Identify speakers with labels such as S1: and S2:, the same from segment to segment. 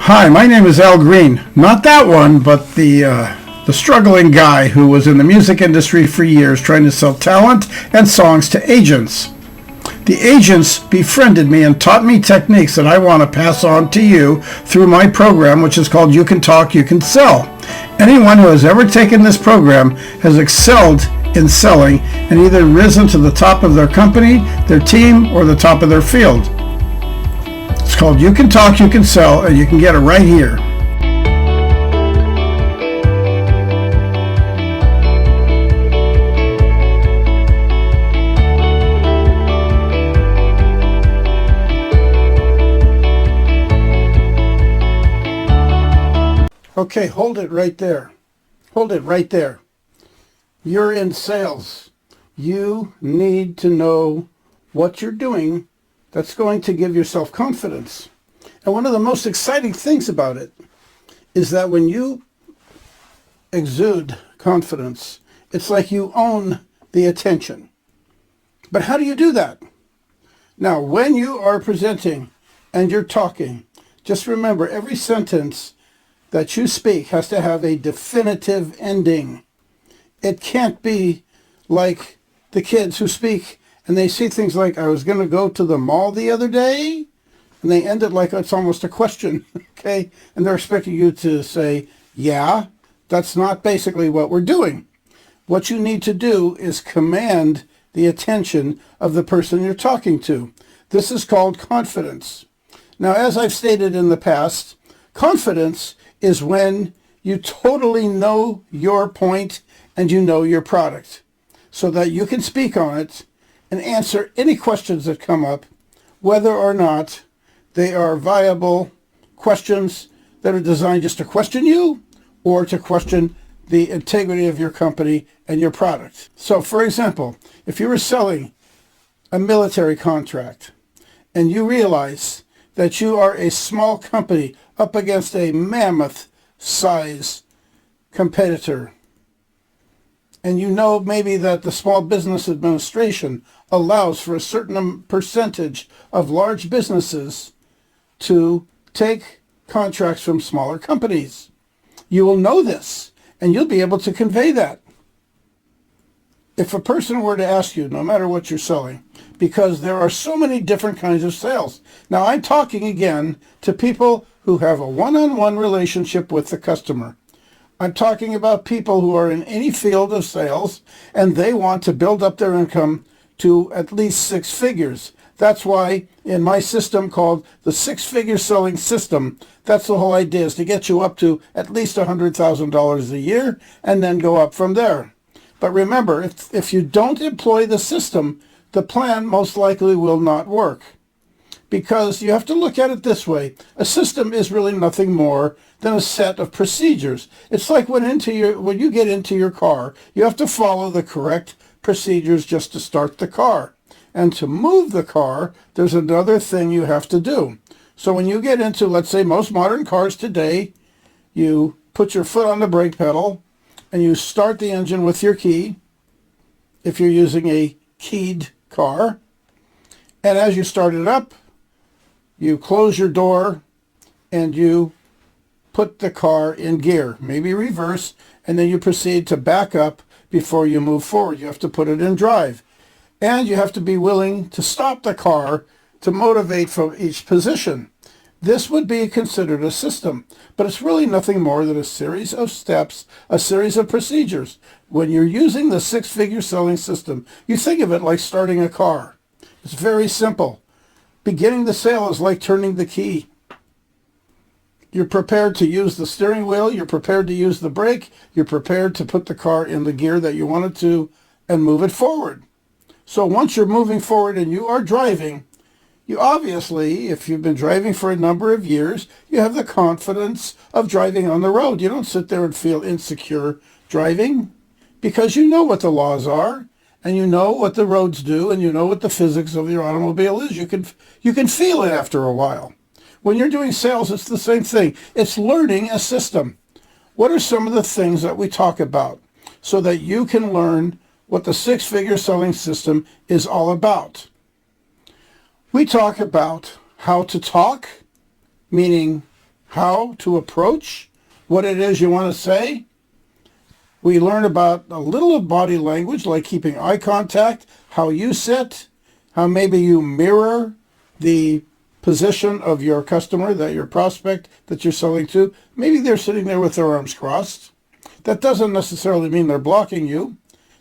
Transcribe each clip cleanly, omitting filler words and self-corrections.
S1: Hi, my name is Al Green. Not that one, but the struggling guy who was in the music industry for years trying to sell talent and songs to agents. The agents befriended me and taught me techniques that I want to pass on to you through my program, which is called You Can Talk, You Can Sell. Anyone who has ever taken this program has excelled in selling and either risen to the top of their company, their team, or the top of their field. It's called You Can Talk, You Can Sell, and you can get it right here. Okay, hold it right there. Hold it right there. You're in sales. You need to know what you're doing that's going to give yourself confidence. And one of the most exciting things about it is that when you exude confidence, it's like you own the attention. But how do you do that? Now, when you are presenting and you're talking, just remember every sentence that you speak has to have a definitive ending. It can't be like the kids who speak and they say things like, I was going to go to the mall the other day, and they end it like it's almost a question, okay? And they're expecting you to say, yeah, that's not basically what we're doing. What you need to do is command the attention of the person you're talking to. This is called confidence. Now, as I've stated in the past, confidence is when you totally know your point and you know your product so that you can speak on it and answer any questions that come up, whether or not they are viable questions that are designed just to question you or to question the integrity of your company and your product. So, for example, if you were selling a military contract and you realize that you are a small company up against a mammoth size competitor, and you know maybe that the Small Business Administration allows for a certain percentage of large businesses to take contracts from smaller companies. You will know this, and you'll be able to convey that. If a person were to ask you, no matter what you're selling, because there are so many different kinds of sales. Now, I'm talking again to people who have a one-on-one relationship with the customer. I'm talking about people who are in any field of sales and they want to build up their income to at least six figures. That's why in my system called the six-figure selling system, that's the whole idea, is to get you up to at least $100,000 a year and then go up from there. But remember, if you don't employ the system, the plan most likely will not work. Because you have to look at it this way. A system is really nothing more than a set of procedures. It's like when you get into your car, you have to follow the correct procedures just to start the car. And to move the car, there's another thing you have to do. So when you get into, let's say, most modern cars today, you put your foot on the brake pedal and you start the engine with your key, if you're using a keyed car. And as you start it up, you close your door and you put the car in gear, maybe reverse, and then you proceed to back up before you move forward. You have to put it in drive. And you have to be willing to stop the car to motivate from each position. This would be considered a system, but it's really nothing more than a series of steps, a series of procedures. When you're using the six-figure selling system, you think of it like starting a car. It's very simple. Beginning the sale is like turning the key. You're prepared to use the steering wheel, you're prepared to use the brake, you're prepared to put the car in the gear that you want it to and move it forward. So once you're moving forward and you are driving, you obviously, if you've been driving for a number of years, you have the confidence of driving on the road. You don't sit there and feel insecure driving because you know what the laws are. And you know what the roads do, and you know what the physics of your automobile is. You can feel it after a while. When you're doing sales, it's the same thing. It's learning a system. What are some of the things that we talk about so that you can learn what the six-figure selling system is all about? We talk about how to talk, meaning how to approach what it is you want to say. We learn about a little of body language, like keeping eye contact, how you sit, how maybe you mirror the position of your customer, that your prospect that you're selling to. Maybe they're sitting there with their arms crossed. That doesn't necessarily mean they're blocking you.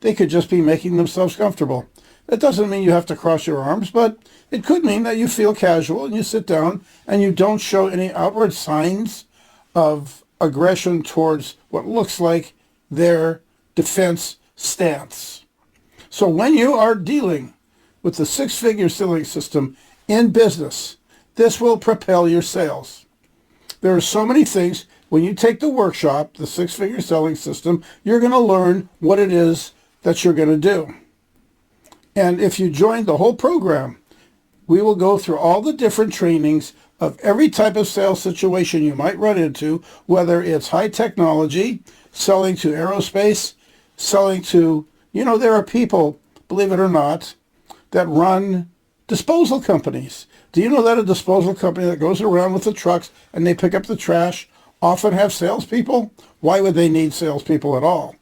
S1: They could just be making themselves comfortable. That doesn't mean you have to cross your arms, but it could mean that you feel casual and you sit down and you don't show any outward signs of aggression towards what looks like their defense stance. So when you are dealing with the six-figure selling system in business, this will propel your sales. There are so many things. When you take the workshop, the six-figure selling system, you're going to learn what it is that you're going to do. And if you join the whole program, we will go through all the different trainings of every type of sales situation you might run into, whether it's high technology, selling to aerospace, selling to, there are people, believe it or not, that run disposal companies. Do you know that a disposal company that goes around with the trucks and they pick up the trash often have salespeople? Why would they need salespeople at all?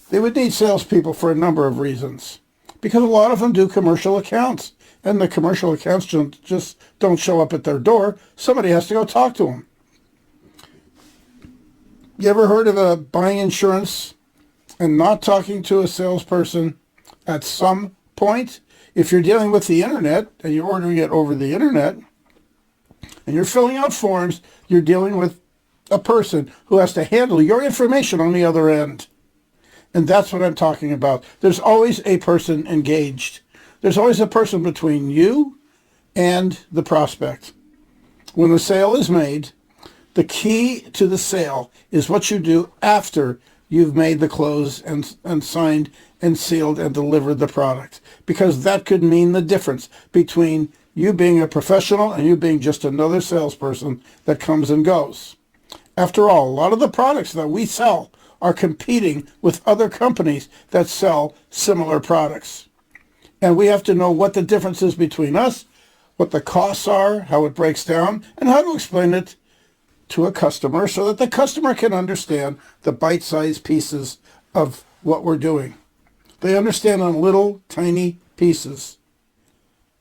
S1: They would need salespeople for a number of reasons. Because a lot of them do commercial accounts, and the commercial accounts just don't show up at their door. Somebody has to go talk to them. You ever heard of buying insurance and not talking to a salesperson at some point? If you're dealing with the internet and you're ordering it over the internet and you're filling out forms, you're dealing with a person who has to handle your information on the other end. And that's what I'm talking about. There's always a person engaged. There's always a person between you and the prospect. When the sale is made, the key to the sale is what you do after you've made the close and signed and sealed and delivered the product. Because that could mean the difference between you being a professional and you being just another salesperson that comes and goes. After all, a lot of the products that we sell are competing with other companies that sell similar products. And we have to know what the difference is between us, what the costs are, how it breaks down, and how to explain it to a customer so that the customer can understand the bite-sized pieces of what we're doing. They understand on little, tiny pieces.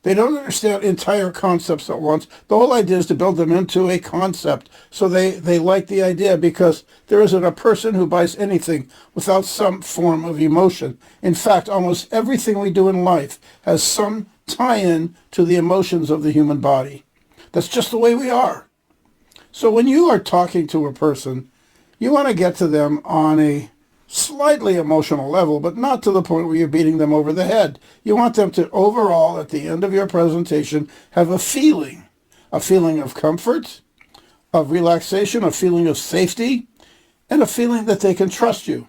S1: They don't understand entire concepts at once. The whole idea is to build them into a concept. So they like the idea because there isn't a person who buys anything without some form of emotion. In fact, almost everything we do in life has some tie-in to the emotions of the human body. That's just the way we are. So when you are talking to a person, you want to get to them on a slightly emotional level, but not to the point where you're beating them over the head. You want them to overall, at the end of your presentation, have a feeling of comfort, of relaxation, a feeling of safety, and a feeling that they can trust you.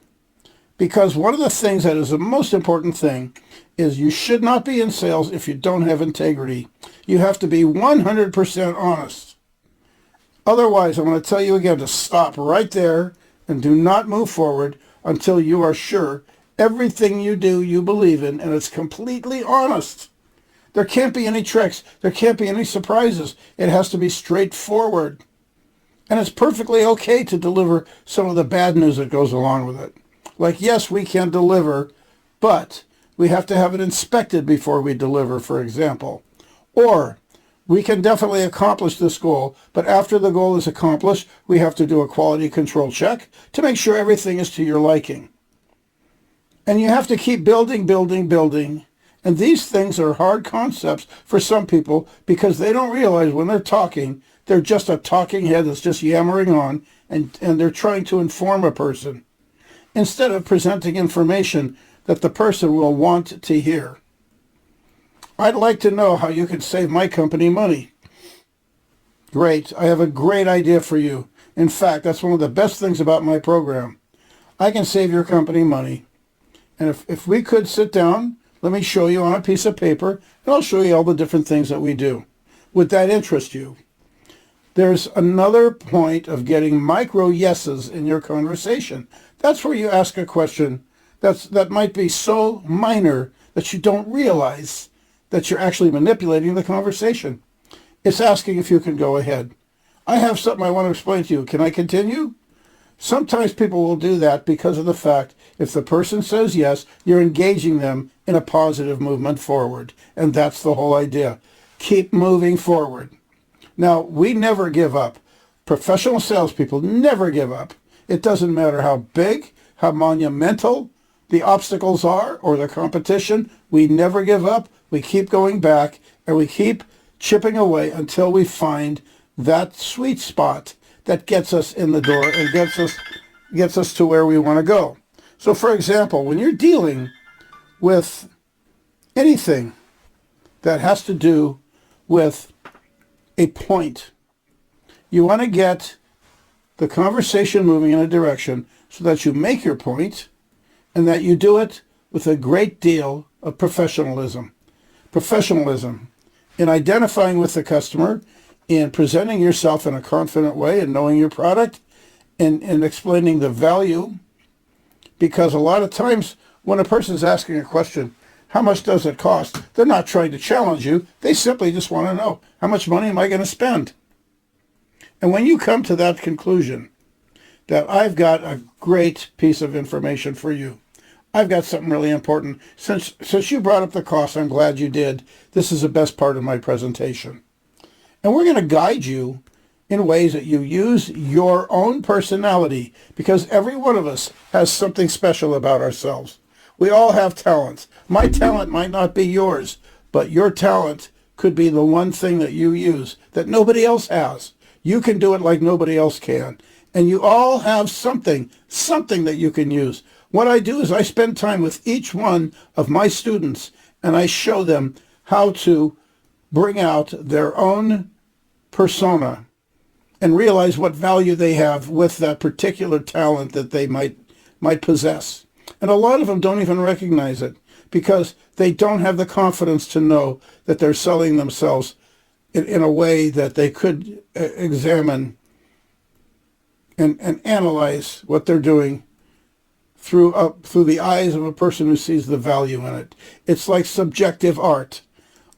S1: Because one of the things that is the most important thing is you should not be in sales if you don't have integrity. You have to be 100% honest. Otherwise, I'm going to tell you again to stop right there and do not move forward until you are sure everything you do you believe in and it's completely honest. There can't be any tricks. There can't be any surprises. It has to be straightforward. And it's perfectly okay to deliver some of the bad news that goes along with it. Like, yes, we can deliver, but we have to have it inspected before we deliver, for example. Or we can definitely accomplish this goal, but after the goal is accomplished, we have to do a quality control check to make sure everything is to your liking. And you have to keep building. And these things are hard concepts for some people because they don't realize when they're talking, they're just a talking head that's just yammering on, and they're trying to inform a person instead of presenting information that the person will want to hear. I'd like to know how you can save my company money. Great. I have a great idea for you. In fact, that's one of the best things about my program. I can save your company money. And if we could sit down, let me show you on a piece of paper, and I'll show you all the different things that we do. Would that interest you? There's another point of getting micro yeses in your conversation. That's where you ask a question that might be so minor that you don't realize that you're actually manipulating the conversation. It's asking if you can go ahead. I have something I want to explain to you. Can I continue? Sometimes people will do that because of the fact if the person says yes, you're engaging them in a positive movement forward. And that's the whole idea. Keep moving forward. Now, we never give up. Professional salespeople never give up. It doesn't matter how big, how monumental the obstacles are or the competition. We never give up. We keep going back and we keep chipping away until we find that sweet spot that gets us in the door and gets us to where we want to go. So for example, when you're dealing with anything that has to do with a point, you want to get the conversation moving in a direction so that you make your point and that you do it with a great deal of professionalism. Professionalism in identifying with the customer, in presenting yourself in a confident way and knowing your product and explaining the value. Because a lot of times when a person's asking a question, how much does it cost? They're not trying to challenge you. They simply just want to know, how much money am I going to spend? And when you come to that conclusion, that I've got a great piece of information for you, I've got something really important. Since you brought up the cost, I'm glad you did. This is the best part of my presentation. And we're going to guide you in ways that you use your own personality, because every one of us has something special about ourselves. We all have talents. My talent might not be yours, but your talent could be the one thing that you use that nobody else has. You can do it like nobody else can. And you all have something that you can use. What I do is I spend time with each one of my students and I show them how to bring out their own persona and realize what value they have with that particular talent that they might possess. And a lot of them don't even recognize it because they don't have the confidence to know that they're selling themselves in a way that they could examine and analyze what they're doing through the eyes of a person who sees the value in it. It's like subjective art.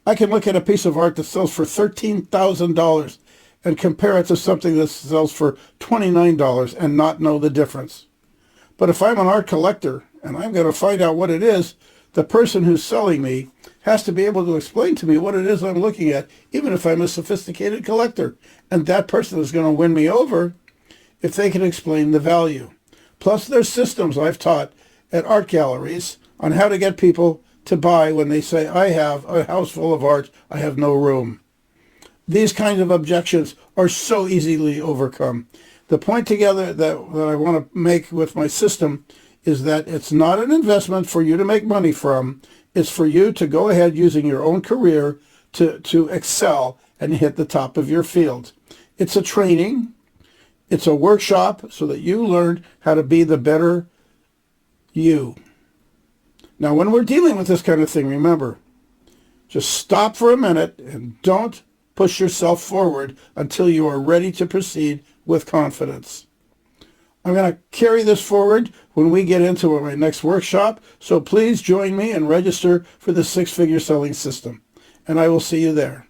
S1: I can look at a piece of art that sells for $13,000 and compare it to something that sells for $29 and not know the difference. But if I'm an art collector and I'm going to find out what it is, the person who's selling me has to be able to explain to me what it is I'm looking at, even if I'm a sophisticated collector. And that person is going to win me over if they can explain the value. Plus, there's systems I've taught at art galleries on how to get people to buy when they say, I have a house full of art, I have no room. These kinds of objections are so easily overcome. The point together that I want to make with my system is that it's not an investment for you to make money from. It's for you to go ahead using your own career to excel and hit the top of your field. It's a training. It's a workshop so that you learn how to be the better you. Now, when we're dealing with this kind of thing, remember, just stop for a minute and don't push yourself forward until you are ready to proceed with confidence. I'm going to carry this forward when we get into my next workshop, so please join me and register for the Six-Figure Selling System, and I will see you there.